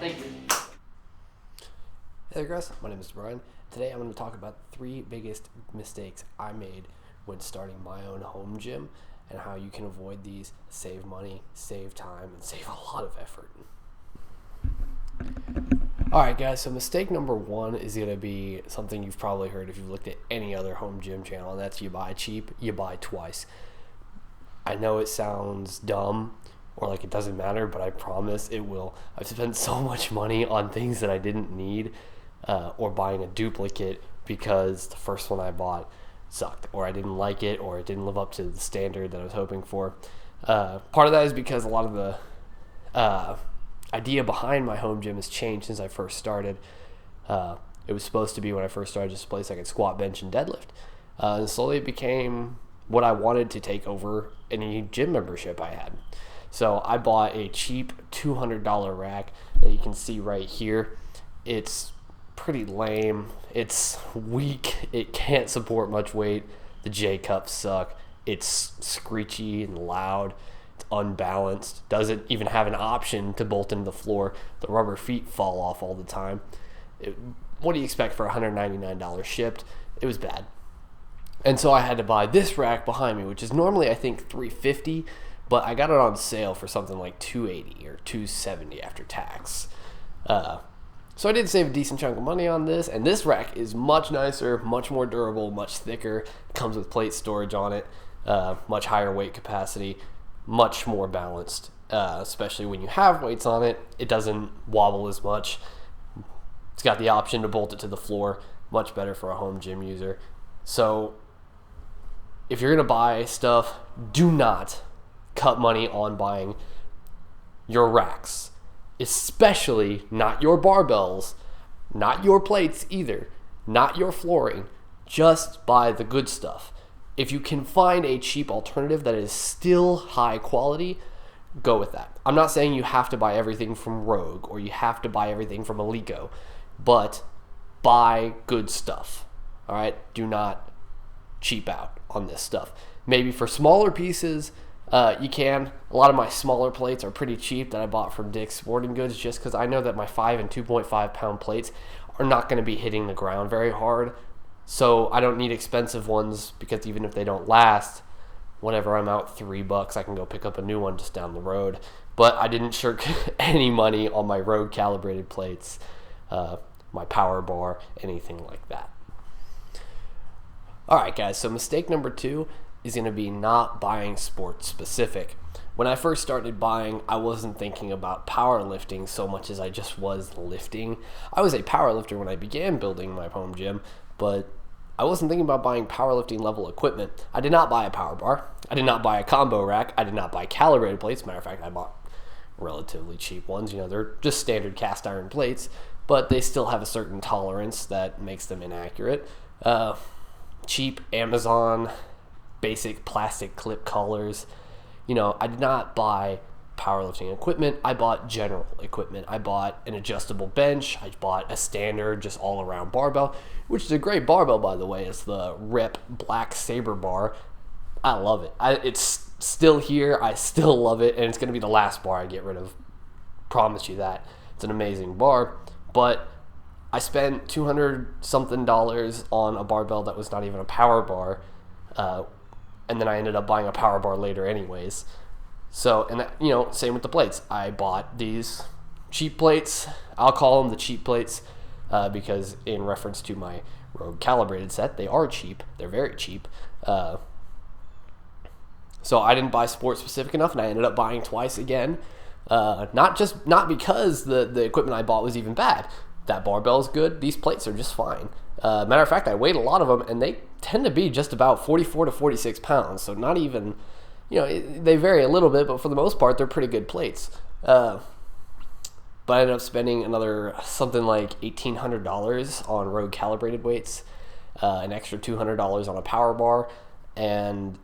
Thank you. Hey there guys, my name is Brian. Today I'm going to talk about the 3 biggest mistakes I made when starting my own home gym and how you can avoid these, save money, save time, and save a lot of effort. Alright guys, so mistake number 1 is going to be something you've probably heard if you've looked at any other home gym channel, and that's you buy cheap, you buy twice. I know it sounds dumb or like it doesn't matter, but I promise it will. I've spent so much money on things that I didn't need, or buying a duplicate because the first one I bought sucked, or I didn't like it, or it didn't live up to the standard that I was hoping for. Part of that is because a lot of the idea behind my home gym has changed since I first started. It was supposed to be, when I first started, just a place I could squat, bench, and deadlift. And slowly it became what I wanted to take over any gym membership I had. So I bought a cheap $200 rack that you can see right here. It's pretty lame. It's weak. It can't support much weight. The J-cups suck. It's screechy and loud. It's unbalanced. Doesn't even have an option to bolt into the floor. The rubber feet fall off all the time. What do you expect for $199 shipped? It was bad. And so I had to buy this rack behind me, which is normally I think $350, but I got it on sale for something like $280 or $270 after tax. So I did save a decent chunk of money on this, and this rack is much nicer, much more durable, much thicker. It comes with plate storage on it, much higher weight capacity, much more balanced, especially when you have weights on it. It doesn't wobble as much. It's got the option to bolt it to the floor, much better for a home gym user. So if you're going to buy stuff, do not cut money on buying your racks, especially not your barbells, not your plates either, not your flooring. Just buy the good stuff. If you can find a cheap alternative that is still high quality, go with that. I'm not saying you have to buy everything from Rogue or you have to buy everything from Eleiko, but buy good stuff. All right, do not cheap out on this stuff. Maybe for smaller pieces, you can. A lot of my smaller plates are pretty cheap that I bought from Dick's Sporting Goods, just because I know that my 5 and 2.5 pound plates are not going to be hitting the ground very hard. So I don't need expensive ones, because even if they don't last, whenever I'm out $3, I can go pick up a new one just down the road. But I didn't shirk any money on my Rogue calibrated plates, my power bar, anything like that. Alright guys, so mistake number 2 is going to be not buying sports specific. When I first started buying, I wasn't thinking about powerlifting so much as I just was lifting. I was a powerlifter when I began building my home gym, but I wasn't thinking about buying powerlifting level equipment. I did not buy a power bar. I did not buy a combo rack. I did not buy calibrated plates. Matter of fact, I bought relatively cheap ones. You know, they're just standard cast iron plates, but they still have a certain tolerance that makes them inaccurate. Cheap Amazon basic plastic clip collars. You know, I did not buy powerlifting equipment. I bought general equipment. I bought an adjustable bench. I bought a standard just all around barbell, which is a great barbell, by the way. It's the Rip Black Saber bar. I love it. It's still here. I still love it, and it's going to be the last bar I get rid of. Promise you that. It's an amazing bar, but I spent $200 something on a barbell that was not even a power bar, and then I ended up buying a power bar later anyways. So, and that, you know, same with the plates. I bought these cheap plates. I'll call them the cheap plates, because in reference to my Rogue calibrated set, they are cheap. They're very cheap. So I didn't buy sports specific enough, and I ended up buying twice again. Not because the equipment I bought was even bad. That barbell is good. These plates are just fine. Matter of fact, I weighed a lot of them, and they tend to be just about 44 to 46 pounds. So not even, you know, they vary a little bit, but for the most part, they're pretty good plates. But but I ended up spending another something like $1,800 on Rogue calibrated weights, an extra $200 on a power bar, and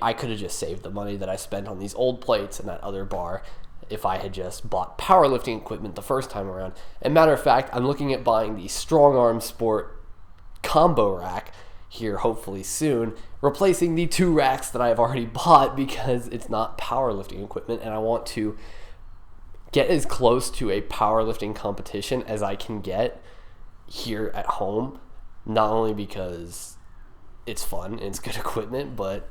I could have just saved the money that I spent on these old plates and that other bar if I had just bought powerlifting equipment the first time around. And matter of fact, I'm looking at buying the Strong Arm Sport combo rack here hopefully soon, replacing the 2 racks that I've already bought because it's not powerlifting equipment, and I want to get as close to a powerlifting competition as I can get here at home, not only because it's fun and it's good equipment, but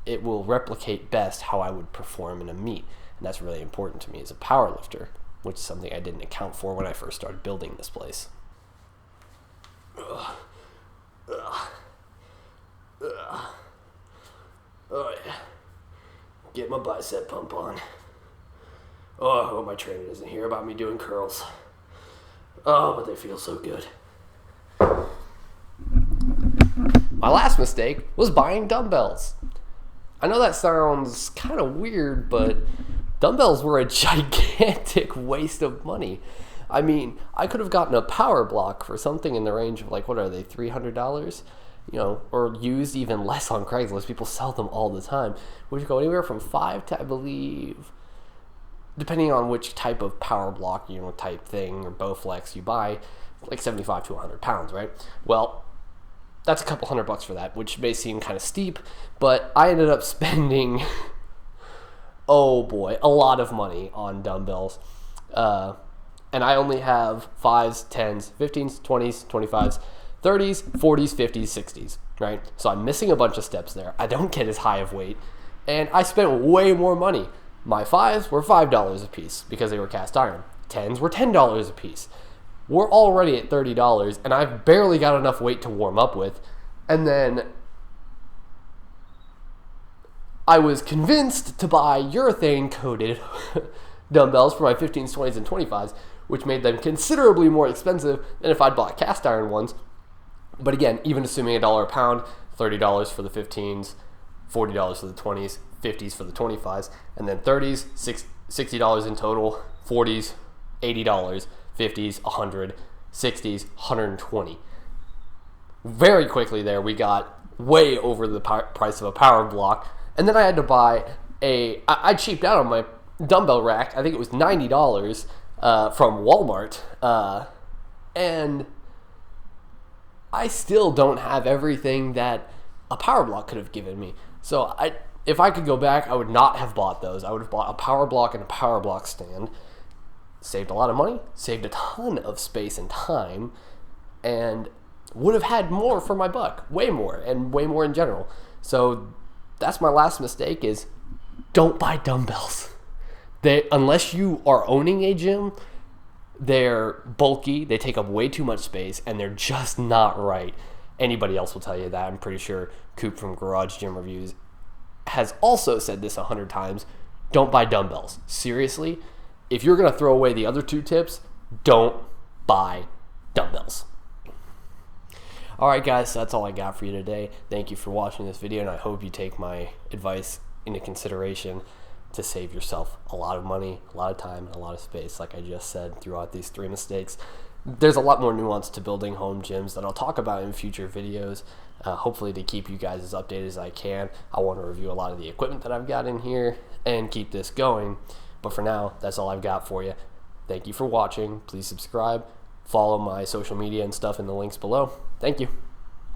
it will replicate best how I would perform in a meet. And that's really important to me as a power lifter, which is something I didn't account for when I first started building this place. Ugh. Ugh. Ugh. Oh yeah. Get my bicep pump on. Oh, I hope my trainer doesn't hear about me doing curls. Oh, but they feel so good. My last mistake was buying dumbbells. I know that sounds kind of weird, but dumbbells were a gigantic waste of money. I mean, I could have gotten a power block for something in the range of like, what are they, $300? You know, or used even less on Craigslist. People sell them all the time. Which go anywhere from $5 to, I believe, depending on which type of power block, you know, type thing or Bowflex you buy, like 75 to 100 pounds, right? Well, that's a couple $100 for that, which may seem kind of steep, but I ended up spending, oh boy, a lot of money on dumbbells. And I only have 5s, 10s, 15s, 20s, 25s, 30s, 40s, 50s, 60s, right? So I'm missing a bunch of steps there. I don't get as high of weight, and I spent way more money. My 5s were $5 a piece because they were cast iron. 10s were $10 a piece. We're already at $30, and I've barely got enough weight to warm up with. And then I was convinced to buy urethane-coated dumbbells for my 15s, 20s, and 25s, which made them considerably more expensive than if I'd bought cast iron ones. But again, even assuming $1 a pound, $30 for the 15s, $40 for the 20s, 50s for the 25s, and then 30s, $60 in total, 40s, $80, 50s, $100, 60s, $120. Very quickly there, we got way over the price of a power block, and then I had to buy I cheaped out on my dumbbell rack. I think it was $90 from Walmart, and I still don't have everything that a power block could have given me. So if I could go back, I would not have bought those. I would have bought a power block and a power block stand. Saved a lot of money, saved a ton of space and time, and would have had more for my buck. Way more, and way more in general. So that's my last mistake is don't buy dumbbells. Unless you are owning a gym, they're bulky, they take up way too much space, and they're just not right. Anybody else will tell you that. I'm pretty sure Coop from Garage Gym Reviews has also said this 100 times. Don't buy dumbbells. Seriously, if you're going to throw away the other 2 tips, don't buy dumbbells. Alright guys, so that's all I got for you today. Thank you for watching this video, and I hope you take my advice into consideration to save yourself a lot of money, a lot of time, and a lot of space, like I just said throughout these 3 mistakes. There's a lot more nuance to building home gyms that I'll talk about in future videos, hopefully to keep you guys as updated as I can. I want to review a lot of the equipment that I've got in here and keep this going. But for now, that's all I've got for you. Thank you for watching. Please subscribe. Follow my social media and stuff in the links below. Thank you.